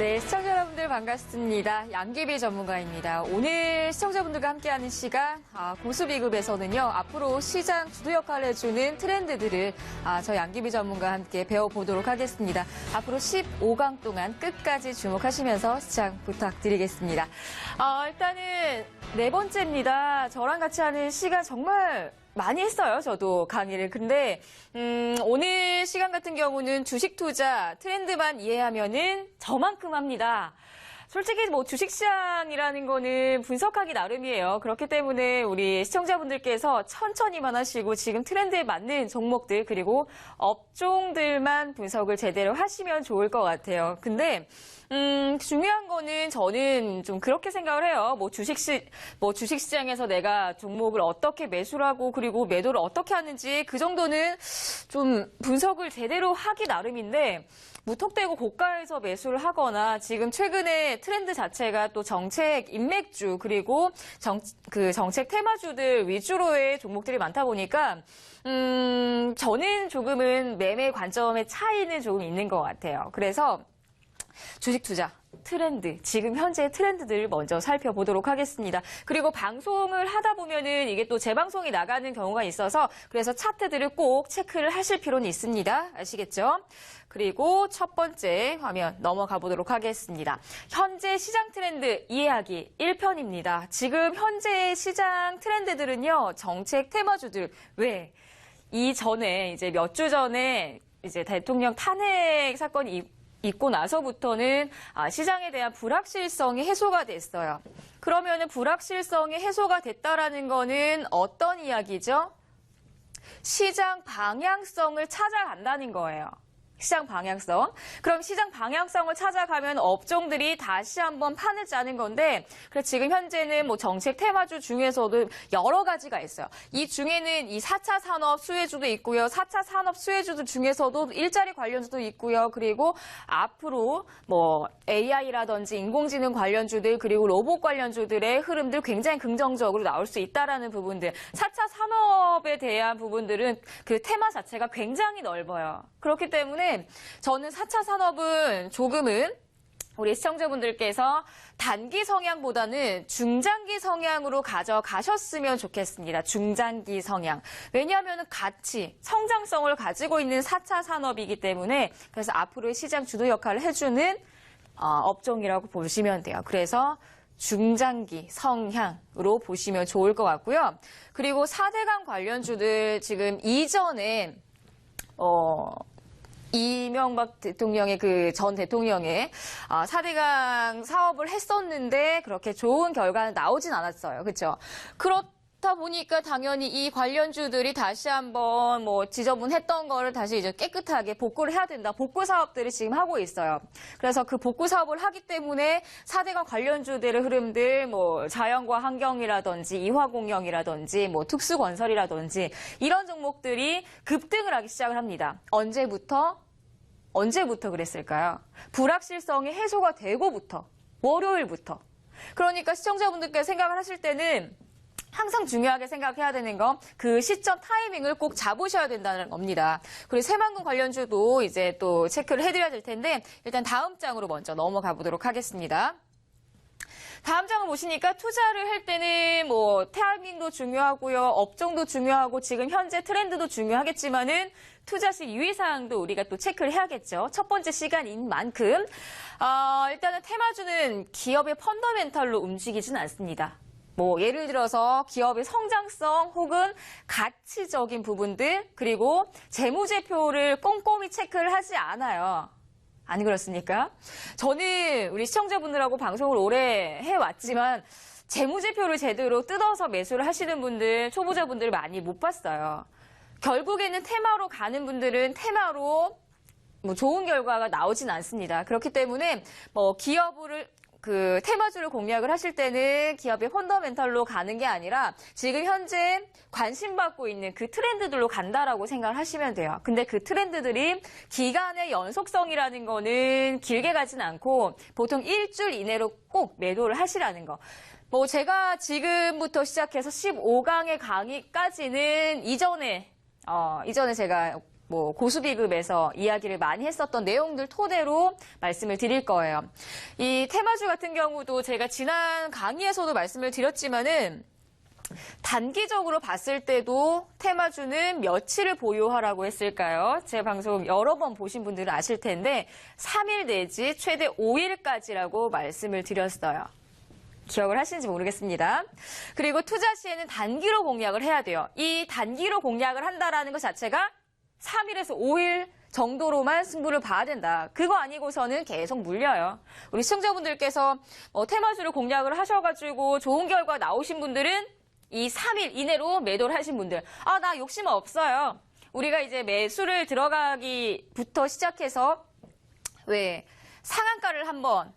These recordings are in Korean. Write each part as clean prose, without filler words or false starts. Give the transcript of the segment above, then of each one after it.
네, 시청자 여러분들 반갑습니다. 양기비 전문가입니다. 오늘 시청자분들과 함께하는 시간, 고수비급에서는요, 앞으로 시장 주도 역할을 해주는 트렌드들을 저 양기비 전문가와 함께 배워보도록 하겠습니다. 앞으로 15강 동안 끝까지 주목하시면서 시청 부탁드리겠습니다. 일단은 네 번째입니다. 저랑 같이 하는 시간 정말 많이 했어요, 저도 강의를. 근데 오늘 시간 같은 경우는 주식 투자 트렌드만 이해하면은 저만큼 합니다. 솔직히 뭐 주식시장이라는 거는 분석하기 나름이에요. 그렇기 때문에 우리 시청자분들께서 천천히만 하시고 지금 트렌드에 맞는 종목들 그리고 업종들만 분석을 제대로 하시면 좋을 것 같아요. 근데 중요한 거는 저는 좀 그렇게 생각을 해요. 주식시장에서 내가 종목을 어떻게 매수를 하고 그리고 매도를 어떻게 하는지 그 정도는 좀 분석을 제대로 하기 나름인데 무턱대고 고가에서 매수를 하거나 지금 최근에 트렌드 자체가 또 정책 인맥주 그리고 정책 테마주들 위주로의 종목들이 많다 보니까 저는 조금은 매매 관점의 차이는 조금 있는 것 같아요. 그래서 주식 투자 트렌드, 지금 현재 트렌드들 먼저 살펴보도록 하겠습니다. 그리고 방송을 하다 보면은 이게 또 재방송이 나가는 경우가 있어서 그래서 차트들을 꼭 체크를 하실 필요는 있습니다. 아시겠죠? 그리고 첫 번째 화면 넘어가 보도록 하겠습니다. 현재 시장 트렌드 이해하기 1편입니다. 지금 현재 시장 트렌드들은요, 정책 테마주들, 왜? 이전에 이제 몇 주 전에 이제 대통령 탄핵 사건이 있고 나서부터는 시장에 대한 불확실성이 해소가 됐어요. 그러면은 불확실성이 해소가 됐다라는 거는 어떤 이야기죠? 시장 방향성을 찾아간다는 거예요. 시장 방향성. 그럼 시장 방향성을 찾아가면 업종들이 다시 한번 판을 짜는 건데, 그래서 지금 현재는 뭐 정책 테마주 중에서도 여러 가지가 있어요. 이 중에는 이 4차 산업 수혜주도 있고요. 4차 산업 수혜주들 중에서도 일자리 관련주도 있고요. 그리고 앞으로 뭐 AI라든지 인공지능 관련주들 그리고 로봇 관련주들의 흐름들 굉장히 긍정적으로 나올 수 있다라는 부분들. 4차 산업에 대한 부분들은 그 테마 자체가 굉장히 넓어요. 그렇기 때문에 저는 4차 산업은 조금은 우리 시청자분들께서 단기 성향보다는 중장기 성향으로 가져가셨으면 좋겠습니다. 중장기 성향. 왜냐하면 가치, 성장성을 가지고 있는 4차 산업이기 때문에 그래서 앞으로의 시장 주도 역할을 해주는 업종이라고 보시면 돼요. 그래서 중장기 성향으로 보시면 좋을 것 같고요. 그리고 4대강 관련주들 지금 이전에 이명박 대통령의 전 대통령의 4대강 사업을 했었는데 그렇게 좋은 결과는 나오진 않았어요. 그렇죠? 그렇다 보니까 당연히 이 관련주들이 다시 한번 지저분했던 거를 다시 이제 깨끗하게 복구를 해야 된다. 복구 사업들을 지금 하고 있어요. 그래서 그 복구 사업을 하기 때문에 4대강 관련주들의 흐름들 자연과 환경이라든지 이화공영이라든지 특수건설이라든지 이런 종목들이 급등을 하기 시작을 합니다. 언제부터 그랬을까요? 불확실성이 해소가 되고부터, 월요일부터. 그러니까 시청자분들께서 생각을 하실 때는 항상 중요하게 생각해야 되는 건 그 시점 타이밍을 꼭 잡으셔야 된다는 겁니다. 그리고 새만금 관련주도 이제 또 체크를 해드려야 될 텐데 일단 다음 장으로 먼저 넘어가 보도록 하겠습니다. 다음 장을 보시니까 투자를 할 때는 타이밍도 중요하고요. 업종도 중요하고 지금 현재 트렌드도 중요하겠지만은 투자 시 유의사항도 우리가 또 체크를 해야겠죠. 첫 번째 시간인 만큼 일단은 테마주는 기업의 펀더멘탈로 움직이진 않습니다. 예를 들어서 기업의 성장성 혹은 가치적인 부분들 그리고 재무제표를 꼼꼼히 체크를 하지 않아요. 안 그렇습니까? 저는 우리 시청자분들하고 방송을 오래 해왔지만 재무제표를 제대로 뜯어서 매수를 하시는 분들, 초보자분들 많이 못 봤어요. 결국에는 테마로 가는 분들은 테마로 좋은 결과가 나오진 않습니다. 그렇기 때문에 테마주를 공략을 하실 때는 기업의 펀더멘탈로 가는 게 아니라 지금 현재 관심받고 있는 그 트렌드들로 간다라고 생각을 하시면 돼요. 근데 그 트렌드들이 기간의 연속성이라는 거는 길게 가진 않고 보통 일주일 이내로 꼭 매도를 하시라는 거. 제가 지금부터 시작해서 15강의 강의까지는 이전에 제가 뭐 고수비급에서 이야기를 많이 했었던 내용들 토대로 말씀을 드릴 거예요. 이 테마주 같은 경우도 제가 지난 강의에서도 말씀을 드렸지만은 단기적으로 봤을 때도 테마주는 며칠을 보유하라고 했을까요? 제 방송 여러 번 보신 분들은 아실 텐데 3일 내지 최대 5일까지라고 말씀을 드렸어요. 기억을 하시는지 모르겠습니다. 그리고 투자 시에는 단기로 공략을 해야 돼요. 이 단기로 공략을 한다라는 것 자체가 3일에서 5일 정도로만 승부를 봐야 된다. 그거 아니고서는 계속 물려요. 우리 시청자분들께서 테마주를 공략을 하셔가지고 좋은 결과 나오신 분들은 이 3일 이내로 매도를 하신 분들, 나 욕심 없어요. 우리가 이제 매수를 들어가기부터 시작해서 왜 상한가를 한번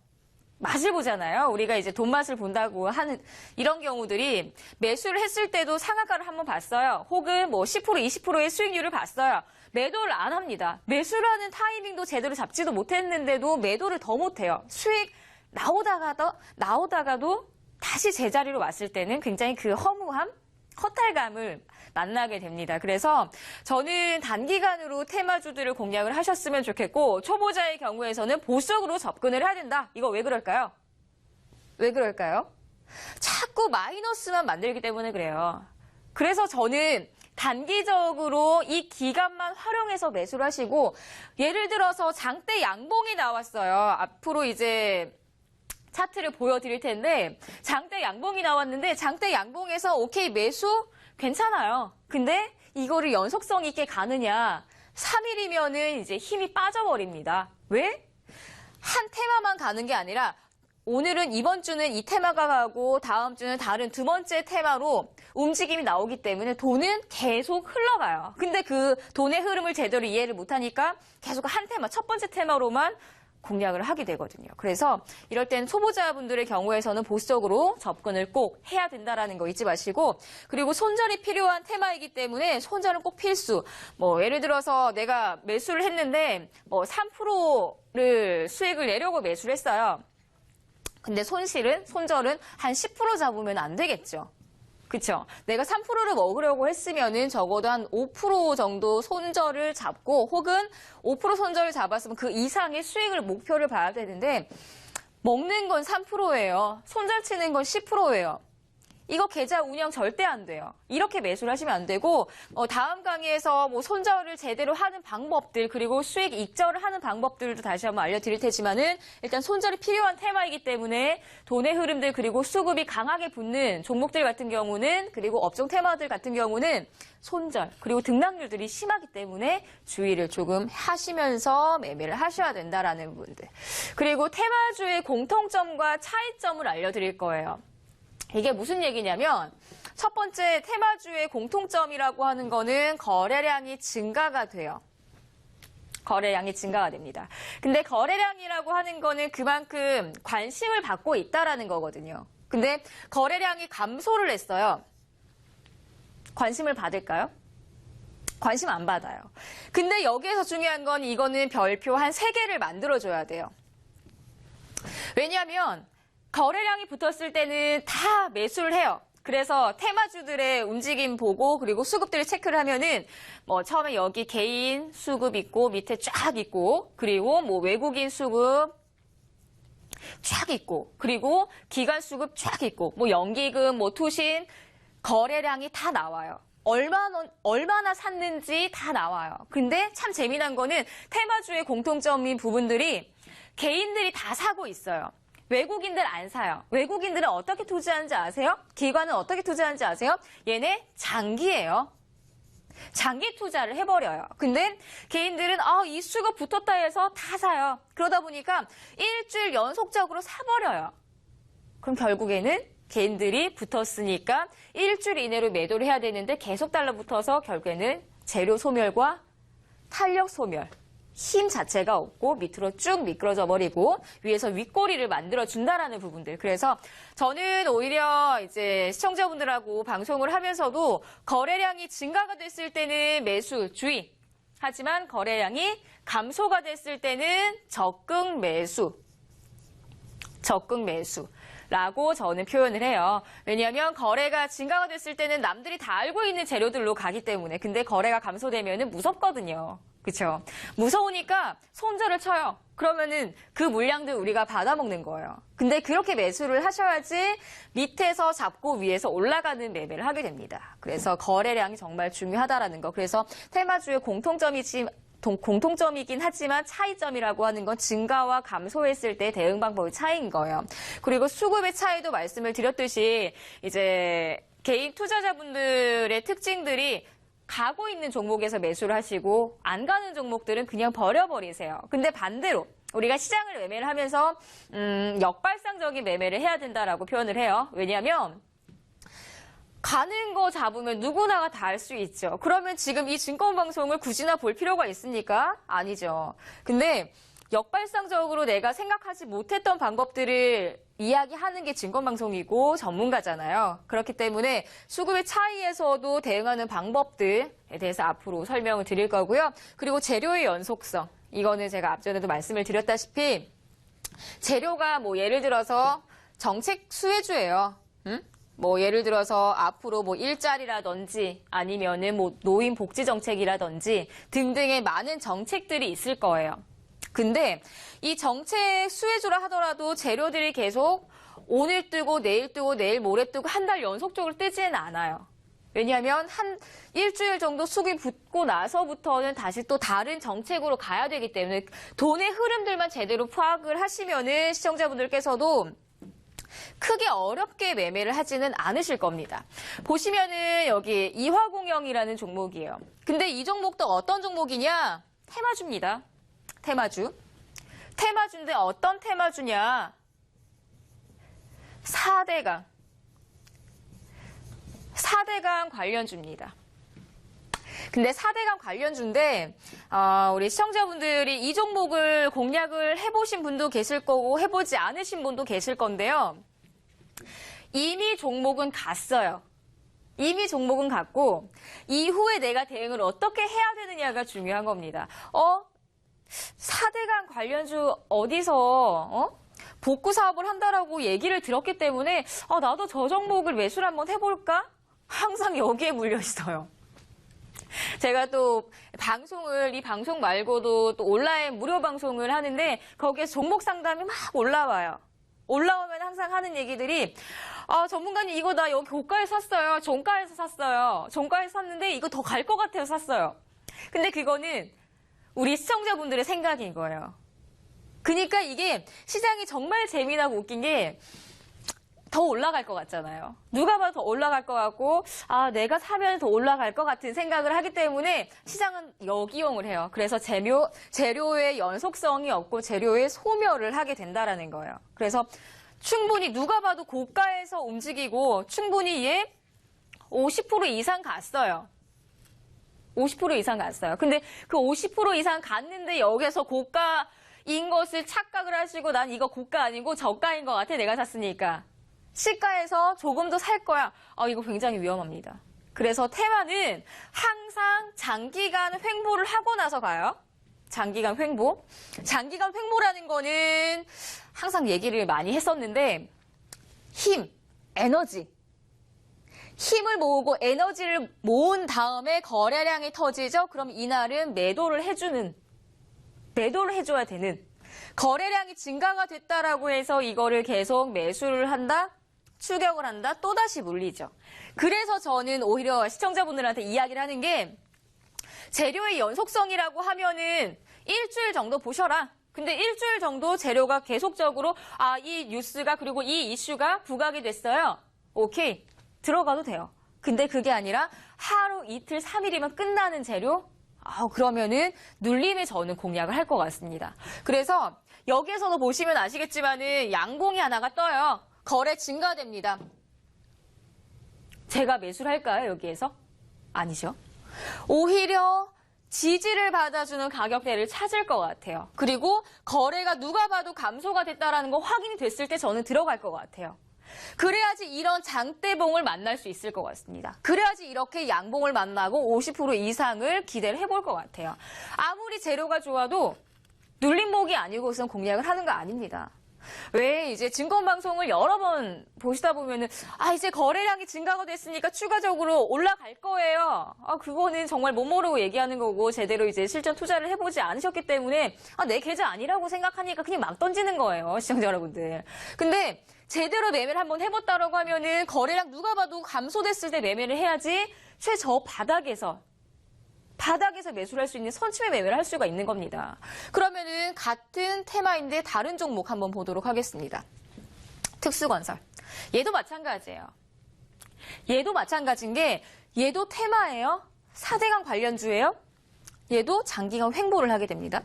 맛을 보잖아요. 우리가 이제 돈 맛을 본다고 하는 이런 경우들이 매수를 했을 때도 상한가를 한번 봤어요. 혹은 뭐 10%, 20%의 수익률을 봤어요. 매도를 안 합니다. 매수를 하는 타이밍도 제대로 잡지도 못했는데도 매도를 더 못해요. 수익 나오다가도 다시 제자리로 왔을 때는 굉장히 그 허무함, 허탈감을 만나게 됩니다. 그래서 저는 단기간으로 테마주들을 공략을 하셨으면 좋겠고 초보자의 경우에서는 보수적으로 접근을 해야 된다. 이거 왜 그럴까요? 왜 그럴까요? 자꾸 마이너스만 만들기 때문에 그래요. 그래서 저는 단기적으로 이 기간만 활용해서 매수를 하시고 예를 들어서 장대 양봉이 나왔어요. 앞으로 이제 차트를 보여드릴 텐데 장대 양봉이 나왔는데 장대 양봉에서 오케이 매수 괜찮아요. 근데 이거를 연속성 있게 가느냐 3일이면은 이제 힘이 빠져버립니다. 왜? 한 테마만 가는 게 아니라 오늘은 이번 주는 이 테마가 가고 다음 주는 다른 두 번째 테마로 움직임이 나오기 때문에 돈은 계속 흘러가요. 근데 그 돈의 흐름을 제대로 이해를 못하니까 계속 한 테마, 첫 번째 테마로만 공략을 하게 되거든요. 그래서 이럴 땐 초보자분들의 경우에서는 보수적으로 접근을 꼭 해야 된다라는 거 잊지 마시고 그리고 손절이 필요한 테마이기 때문에 손절은 꼭 필수. 뭐 예를 들어서 내가 매수를 했는데 뭐 3%를 수익을 내려고 매수를 했어요. 근데 손절은 한 10% 잡으면 안 되겠죠. 그쵸? 내가 3%를 먹으려고 했으면은 적어도 한 5% 정도 손절을 잡고 혹은 5% 손절을 잡았으면 그 이상의 수익을 목표를 봐야 되는데 먹는 건 3%예요. 손절 치는 건 10%예요. 이거 계좌 운영 절대 안 돼요. 이렇게 매수를 하시면 안 되고 다음 강의에서 뭐 손절을 제대로 하는 방법들 그리고 수익 익절을 하는 방법들도 다시 한번 알려드릴 테지만은 일단 손절이 필요한 테마이기 때문에 돈의 흐름들 그리고 수급이 강하게 붙는 종목들 같은 경우는 그리고 업종 테마들 같은 경우는 손절 그리고 등락률들이 심하기 때문에 주의를 조금 하시면서 매매를 하셔야 된다라는 부분들. 그리고 테마주의 공통점과 차이점을 알려드릴 거예요. 이게 무슨 얘기냐면 첫 번째 테마주의 공통점이라고 하는 거는 거래량이 증가가 돼요. 거래량이 증가가 됩니다. 근데 거래량이라고 하는 거는 그만큼 관심을 받고 있다라는 거거든요. 근데 거래량이 감소를 했어요. 관심을 받을까요? 관심 안 받아요. 근데 여기에서 중요한 건 이거는 별표 한 3개를 만들어줘야 돼요. 왜냐하면 거래량이 붙었을 때는 다 매수를 해요. 그래서 테마주들의 움직임 보고 그리고 수급들을 체크를 하면은 뭐 처음에 여기 개인 수급 있고 밑에 쫙 있고 그리고 뭐 외국인 수급 쫙 있고 그리고 기관 수급 쫙 있고 뭐 연기금 뭐 투신 거래량이 다 나와요. 얼마나 샀는지 다 나와요. 근데 참 재미난 거는 테마주의 공통점인 부분들이 개인들이 다 사고 있어요. 외국인들 안 사요. 외국인들은 어떻게 투자하는지 아세요? 기관은 어떻게 투자하는지 아세요? 얘네 장기예요. 장기 투자를 해버려요. 근데 개인들은 이 수가 붙었다 해서 다 사요. 그러다 보니까 일주일 연속적으로 사버려요. 그럼 결국에는 개인들이 붙었으니까 일주일 이내로 매도를 해야 되는데 계속 달라붙어서 결국에는 재료 소멸과 탄력 소멸. 힘 자체가 없고 밑으로 쭉 미끄러져 버리고 위에서 윗꼬리를 만들어 준다라는 부분들. 그래서 저는 오히려 이제 시청자분들하고 방송을 하면서도 거래량이 증가가 됐을 때는 매수 주의. 하지만 거래량이 감소가 됐을 때는 적극 매수. 라고 저는 표현을 해요. 왜냐하면 거래가 증가가 됐을 때는 남들이 다 알고 있는 재료들로 가기 때문에. 근데 거래가 감소되면은 무섭거든요. 그렇죠? 무서우니까 손절을 쳐요. 그러면은 그 물량들 우리가 받아먹는 거예요. 근데 그렇게 매수를 하셔야지 밑에서 잡고 위에서 올라가는 매매를 하게 됩니다. 그래서 거래량이 정말 중요하다라는 거. 그래서 테마주의 공통점이긴 하지만 차이점이라고 하는 건 증가와 감소했을 때 대응 방법의 차이인 거예요. 그리고 수급의 차이도 말씀을 드렸듯이 이제 개인 투자자분들의 특징들이 가고 있는 종목에서 매수를 하시고 안 가는 종목들은 그냥 버려버리세요. 근데 반대로 우리가 시장을 매매를 하면서 역발상적인 매매를 해야 된다라고 표현을 해요. 왜냐하면 가는 거 잡으면 누구나가 다 할 수 있죠. 그러면 지금 이 증권방송을 굳이나 볼 필요가 있습니까? 아니죠. 근데 역발상적으로 내가 생각하지 못했던 방법들을 이야기하는 게 증권방송이고 전문가잖아요. 그렇기 때문에 수급의 차이에서도 대응하는 방법들에 대해서 앞으로 설명을 드릴 거고요. 그리고 재료의 연속성. 이거는 제가 앞전에도 말씀을 드렸다시피 재료가 뭐 예를 들어서 정책 수혜주예요. 뭐 예를 들어서 앞으로 뭐 일자리라든지 아니면은 뭐 노인 복지 정책이라든지 등등의 많은 정책들이 있을 거예요. 근데 이 정책 수혜주라 하더라도 재료들이 계속 오늘 뜨고 내일 모레 뜨고 한 달 연속적으로 뜨지는 않아요. 왜냐하면 한 일주일 정도 수급이 붙고 나서부터는 다시 또 다른 정책으로 가야 되기 때문에 돈의 흐름들만 제대로 파악을 하시면은 시청자분들께서도 크게 어렵게 매매를 하지는 않으실 겁니다. 보시면은 여기 이화공영이라는 종목이에요. 근데 이 종목도 어떤 종목이냐? 테마주입니다. 테마주. 테마주인데 어떤 테마주냐? 4대강. 4대강 관련주입니다. 근데 4대강 관련주인데 우리 시청자분들이 이 종목을 공략을 해보신 분도 계실 거고 해보지 않으신 분도 계실 건데요. 이미 종목은 갔어요. 이미 종목은 갔고 이후에 내가 대응을 어떻게 해야 되느냐가 중요한 겁니다. 4대강 관련주 어디서 복구 사업을 한다라고 얘기를 들었기 때문에 나도 저 종목을 매수를 한번 해볼까? 항상 여기에 물려 있어요. 제가 또 이 방송 말고도 또 온라인 무료 방송을 하는데 거기에 종목 상담이 막 올라와요. 올라오면 항상 하는 얘기들이 전문가님 이거 나 여기 고가에서 샀어요. 종가에서 샀어요. 종가에서 샀는데 이거 더 갈 것 같아서 샀어요. 근데 그거는 우리 시청자분들의 생각인 거예요. 그러니까 이게 시장이 정말 재미나고 웃긴 게 더 올라갈 것 같잖아요. 누가 봐도 더 올라갈 것 같고 내가 사면 더 올라갈 것 같은 생각을 하기 때문에 시장은 역이용을 해요. 그래서 재료의 연속성이 없고 재료의 소멸을 하게 된다라는 거예요. 그래서 충분히 누가 봐도 고가에서 움직이고 충분히 50% 이상 갔어요. 50% 이상 갔어요. 근데 그 50% 이상 갔는데 여기서 고가인 것을 착각을 하시고 난 이거 고가 아니고 저가인 것 같아 내가 샀으니까. 시가에서 조금 더 살 거야. 이거 굉장히 위험합니다. 그래서 테마는 항상 장기간 횡보를 하고 나서 가요. 장기간 횡보. 장기간 횡보라는 거는 항상 얘기를 많이 했었는데 힘, 에너지. 힘을 모으고 에너지를 모은 다음에 거래량이 터지죠. 그럼 이날은 매도를 해줘야 되는. 거래량이 증가가 됐다라고 해서 이거를 계속 매수를 한다? 추격을 한다? 또다시 물리죠. 그래서 저는 오히려 시청자분들한테 이야기를 하는 게 재료의 연속성이라고 하면은 일주일 정도 보셔라. 근데 일주일 정도 재료가 계속적으로 이 뉴스가 그리고 이 이슈가 부각이 됐어요. 오케이. 들어가도 돼요. 근데 그게 아니라 하루, 이틀, 3일이면 끝나는 재료? 그러면은 눌림에 저는 공략을 할 것 같습니다. 그래서 여기에서도 보시면 아시겠지만은 양봉이 하나가 떠요. 거래 증가됩니다. 제가 매수를 할까요, 여기에서? 아니죠. 오히려 지지를 받아주는 가격대를 찾을 것 같아요. 그리고 거래가 누가 봐도 감소가 됐다라는 거 확인이 됐을 때 저는 들어갈 것 같아요. 그래야지 이런 장대봉을 만날 수 있을 것 같습니다. 그래야지 이렇게 양봉을 만나고 50% 이상을 기대를 해볼 것 같아요. 아무리 재료가 좋아도 눌림목이 아니고선 공략을 하는 거 아닙니다. 왜 이제 증권방송을 여러 번 보시다 보면은, 이제 거래량이 증가가 됐으니까 추가적으로 올라갈 거예요. 그거는 정말 못 모르고 얘기하는 거고, 제대로 이제 실전 투자를 해보지 않으셨기 때문에, 내 계좌 아니라고 생각하니까 그냥 막 던지는 거예요, 시청자 여러분들. 근데, 제대로 매매를 한번 해봤다라고 하면은, 거래량 누가 봐도 감소됐을 때 매매를 해야지, 최저 바닥에서 매수를 할 수 있는 선침의 매매를 할 수가 있는 겁니다. 그러면은 같은 테마인데 다른 종목 한번 보도록 하겠습니다. 특수건설. 얘도 마찬가지예요. 얘도 마찬가지인 게 얘도 테마예요. 4대강 관련주예요. 얘도 장기간 횡보를 하게 됩니다.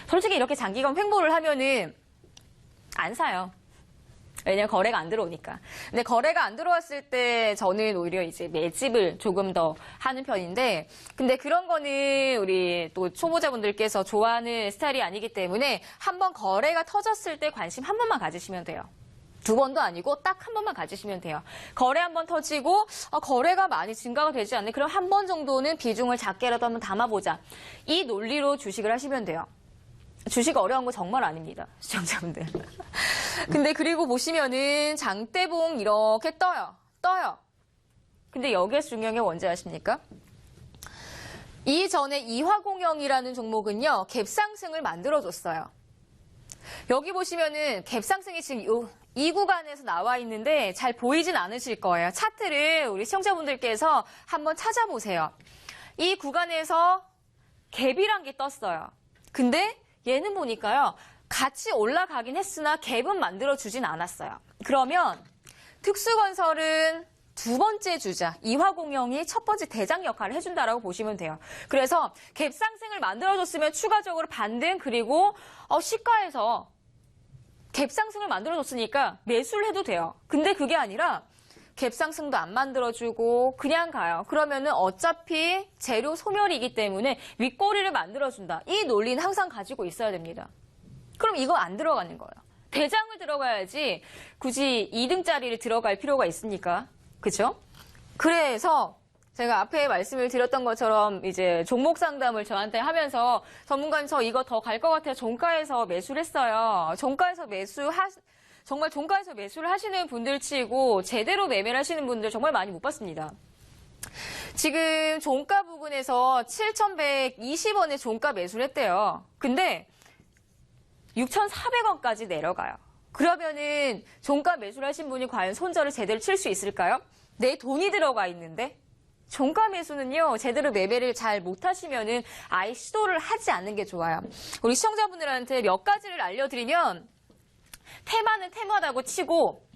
솔직히 이렇게 장기간 횡보를 하면은 안 사요. 왜냐면 거래가 안 들어오니까. 근데 거래가 안 들어왔을 때 저는 오히려 이제 매집을 조금 더 하는 편인데, 근데 그런 거는 우리 또 초보자분들께서 좋아하는 스타일이 아니기 때문에 한번 거래가 터졌을 때 관심 한 번만 가지시면 돼요. 두 번도 아니고 딱 한 번만 가지시면 돼요. 거래 한 번 터지고 거래가 많이 증가가 되지 않네. 그럼 한 번 정도는 비중을 작게라도 한번 담아보자. 이 논리로 주식을 하시면 돼요. 주식 어려운 거 정말 아닙니다, 시청자분들. 근데 그리고 보시면은 장대봉 이렇게 떠요. 근데 여기에서 중요한 게 뭔지 아십니까? 이전에 이화공영이라는 종목은요, 갭상승을 만들어줬어요. 여기 보시면은 갭상승이 지금 이 구간에서 나와 있는데 잘 보이진 않으실 거예요. 차트를 우리 시청자분들께서 한번 찾아보세요. 이 구간에서 갭이란 게 떴어요. 근데 얘는 보니까요, 같이 올라가긴 했으나 갭은 만들어주진 않았어요. 그러면 특수건설은 두 번째 주자, 이화공영이 첫 번째 대장 역할을 해준다라고 보시면 돼요. 그래서 갭 상승을 만들어줬으면 추가적으로 반등, 그리고 시가에서 갭 상승을 만들어줬으니까 매수를 해도 돼요. 근데 그게 아니라 갭 상승도 안 만들어주고 그냥 가요. 그러면은 어차피 재료 소멸이기 때문에 윗꼬리를 만들어준다. 이 논리는 항상 가지고 있어야 됩니다. 그럼 이거 안 들어가는 거예요. 대장을 들어가야지 굳이 2등짜리를 들어갈 필요가 있습니까? 그죠? 그래서 제가 앞에 말씀을 드렸던 것처럼 이제 종목 상담을 저한테 하면서 전문가님 저 이거 더 갈 것 같아요. 종가에서 매수를 했어요. 정말 종가에서 매수를 하시는 분들 치고 제대로 매매를 하시는 분들 정말 많이 못 봤습니다. 지금 종가 부근에서 7,120원에 종가 매수를 했대요. 근데 6,400원까지 내려가요. 그러면은 종가 매수를 하신 분이 과연 손절을 제대로 칠 수 있을까요? 내 돈이 들어가 있는데? 종가 매수는요, 제대로 매매를 잘 못하시면은 아예 시도를 하지 않는 게 좋아요. 우리 시청자분들한테 몇 가지를 알려드리면, 테마는 테마다고 치고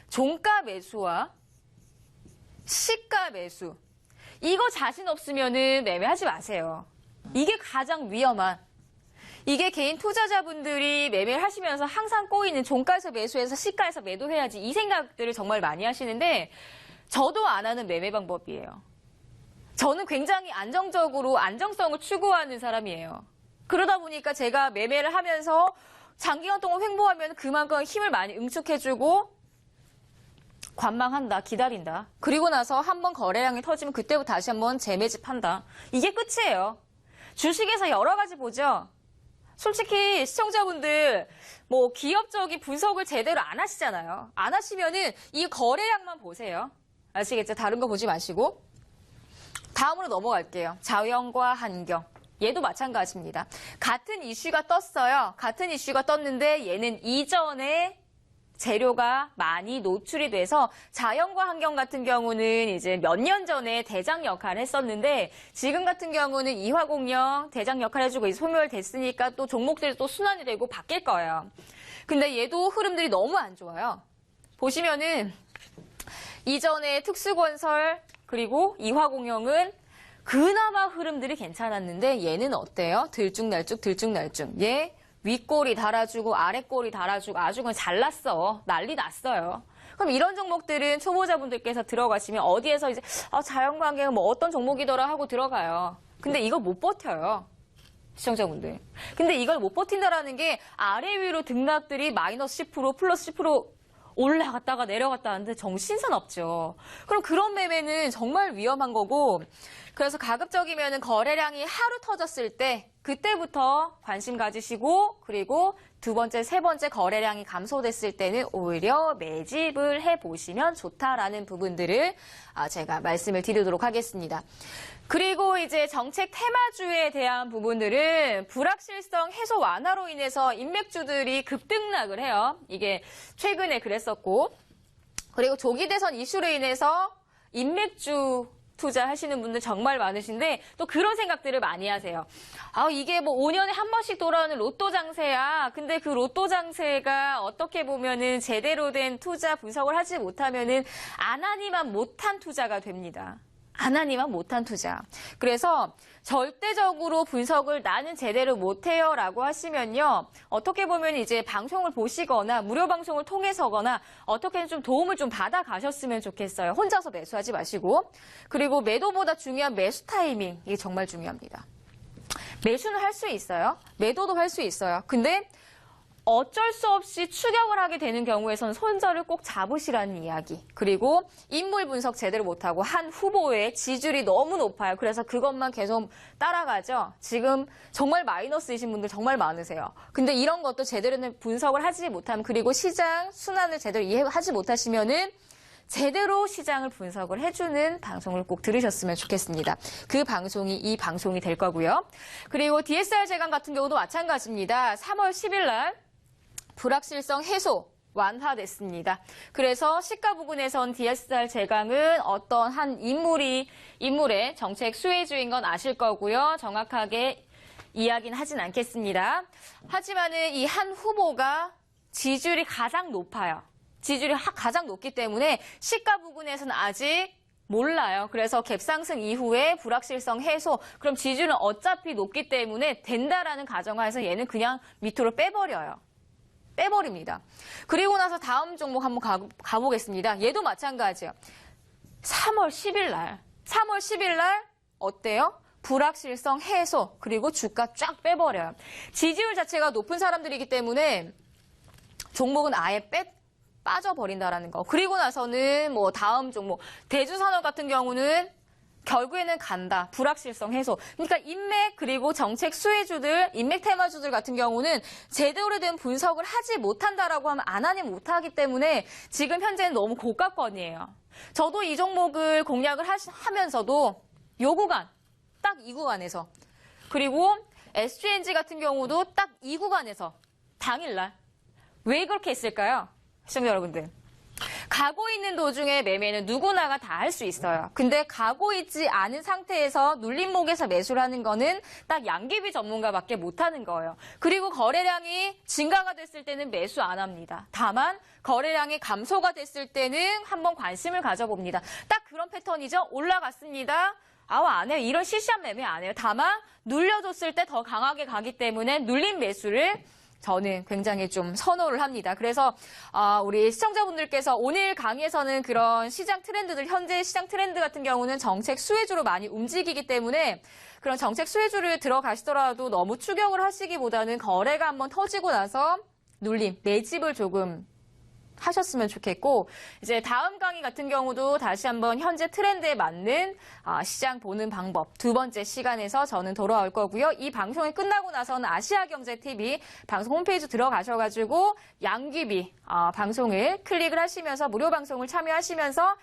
종가 매수와 시가 매수 이거 자신 없으면은 매매하지 마세요. 이게 가장 위험한, 이게 개인 투자자분들이 매매를 하시면서 항상 꼬이는 종가에서 매수해서 시가에서 매도해야지 이 생각들을 정말 많이 하시는데 저도 안 하는 매매 방법이에요. 저는 굉장히 안정적으로 안정성을 추구하는 사람이에요. 그러다 보니까 제가 매매를 하면서 장기간 동안 횡보하면 그만큼 힘을 많이 응축해주고 관망한다, 기다린다. 그리고 나서 한번 거래량이 터지면 그때부터 다시 한번 재매집한다. 이게 끝이에요. 주식에서 여러 가지 보죠. 솔직히 시청자분들 뭐 기업적인 분석을 제대로 안 하시잖아요. 안 하시면은 이 거래량만 보세요. 아시겠죠? 다른 거 보지 마시고. 다음으로 넘어갈게요. 자연과 환경. 얘도 마찬가지입니다. 같은 이슈가 떴어요. 같은 이슈가 떴는데 얘는 이전에 재료가 많이 노출이 돼서 자연과 환경 같은 경우는 이제 몇 년 전에 대장 역할을 했었는데 지금 같은 경우는 이화공영 대장 역할 해주고 소멸됐으니까 또 종목들이 또 순환이 되고 바뀔 거예요. 근데 얘도 흐름들이 너무 안 좋아요. 보시면은 이전에 특수건설 그리고 이화공영은 그나마 흐름들이 괜찮았는데 얘는 어때요? 들쭉날쭉. 얘 윗꼬리 달아주고 아랫꼬리 달아주고 아주 그냥 잘났어. 난리 났어요. 그럼 이런 종목들은 초보자분들께서 들어가시면 어디에서 이제 자연관계가 뭐 어떤 종목이더라 하고 들어가요. 근데 이거 못 버텨요. 시청자분들. 근데 이걸 못 버틴다라는 게 아래 위로 등락들이 마이너스 10% 플러스 10% 올라갔다가 내려갔다 하는데 정신선 없죠. 그럼 그런 매매는 정말 위험한 거고 그래서 가급적이면 거래량이 하루 터졌을 때 그때부터 관심 가지시고 그리고 두 번째, 세 번째 거래량이 감소됐을 때는 오히려 매집을 해보시면 좋다라는 부분들을 제가 말씀을 드리도록 하겠습니다. 그리고 이제 정책 테마주에 대한 부분들은 불확실성 해소 완화로 인해서 인맥주들이 급등락을 해요. 이게 최근에 그랬었고, 그리고 조기 대선 이슈로 인해서 인맥주 투자하시는 분들 정말 많으신데 또 그런 생각들을 많이 하세요. 이게 뭐 5년에 한 번씩 돌아오는 로또 장세야. 근데 그 로또 장세가 어떻게 보면은 제대로 된 투자 분석을 하지 못하면은 안 하니만 못한 투자가 됩니다. 안 하니만 못한 투자. 그래서 절대적으로 분석을 나는 제대로 못해요 라고 하시면요. 어떻게 보면 이제 방송을 보시거나 무료 방송을 통해서거나 어떻게든 좀 도움을 좀 받아 가셨으면 좋겠어요. 혼자서 매수하지 마시고. 그리고 매도보다 중요한 매수 타이밍. 이게 정말 중요합니다. 매수는 할 수 있어요. 매도도 할 수 있어요. 근데 어쩔 수 없이 추격을 하게 되는 경우에선 손절을 꼭 잡으시라는 이야기. 그리고 인물 분석 제대로 못하고 한 후보의 지지율이 너무 높아요. 그래서 그것만 계속 따라가죠. 지금 정말 마이너스이신 분들 정말 많으세요. 근데 이런 것도 제대로 된 분석을 하지 못하면, 그리고 시장 순환을 제대로 이해하지 못하시면은 제대로 시장을 분석을 해주는 방송을 꼭 들으셨으면 좋겠습니다. 그 방송이 이 방송이 될 거고요. 그리고 DSR 제강 같은 경우도 마찬가지입니다. 3월 10일 날 불확실성 해소 완화됐습니다. 그래서 시가 부근에선 DSR 제강은 어떤 한 인물의 정책 수혜주인 건 아실 거고요. 정확하게 이야기는 하진 않겠습니다. 하지만은 이 한 후보가 지지율이 가장 높아요. 지지율이 가장 높기 때문에 시가 부근에서는 아직 몰라요. 그래서 갭상승 이후에 불확실성 해소, 그럼 지지율은 어차피 높기 때문에 된다라는 가정하에서 얘는 그냥 밑으로 빼버립니다. 그리고 나서 다음 종목 한번 가보겠습니다. 얘도 마찬가지예요. 3월 10일 날 어때요? 불확실성 해소, 그리고 주가 쫙 빼버려요. 지지율 자체가 높은 사람들이기 때문에 종목은 아예 빠져버린다라는 거. 그리고 나서는 뭐 다음 종목, 대주산업 같은 경우는 결국에는 간다. 불확실성 해소. 그러니까 인맥 그리고 정책 수혜주들, 인맥 테마주들 같은 경우는 제대로 된 분석을 하지 못한다라고 하면 안 하니 못하기 때문에 지금 현재는 너무 고가권이에요. 저도 이 종목을 공략을 하면서도 요 구간, 딱 이 구간에서, 그리고 SGNG 같은 경우도 딱 이 구간에서 당일날 왜 그렇게 했을까요? 시청자 여러분들. 가고 있는 도중에 매매는 누구나가 다 할 수 있어요. 근데 가고 있지 않은 상태에서 눌림목에서 매수를 하는 거는 딱 양귀비 전문가밖에 못하는 거예요. 그리고 거래량이 증가가 됐을 때는 매수 안 합니다. 다만 거래량이 감소가 됐을 때는 한번 관심을 가져봅니다. 딱 그런 패턴이죠. 올라갔습니다. 안 해요. 이런 시시한 매매 안 해요. 다만 눌려줬을 때 더 강하게 가기 때문에 눌림 매수를 저는 굉장히 좀 선호를 합니다. 그래서 우리 시청자분들께서 오늘 강의에서는 그런 시장 트렌드들, 현재 시장 트렌드 같은 경우는 정책 수혜주로 많이 움직이기 때문에 그런 정책 수혜주를 들어가시더라도 너무 추격을 하시기보다는 거래가 한번 터지고 나서 눌림, 매집을 조금 하셨으면 좋겠고, 이제 다음 강의 같은 경우도 다시 한번 현재 트렌드에 맞는 시장 보는 방법 두 번째 시간에서 저는 돌아올 거고요. 이 방송이 끝나고 나서는 아시아경제TV 방송 홈페이지 들어가셔가지고 양귀비 방송을 클릭을 하시면서 무료 방송을 참여하시면서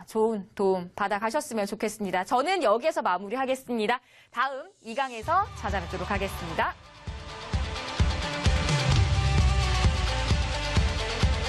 좋은 도움 받아가셨으면 좋겠습니다. 저는 여기에서 마무리하겠습니다. 다음 2강에서 찾아뵙도록 하겠습니다.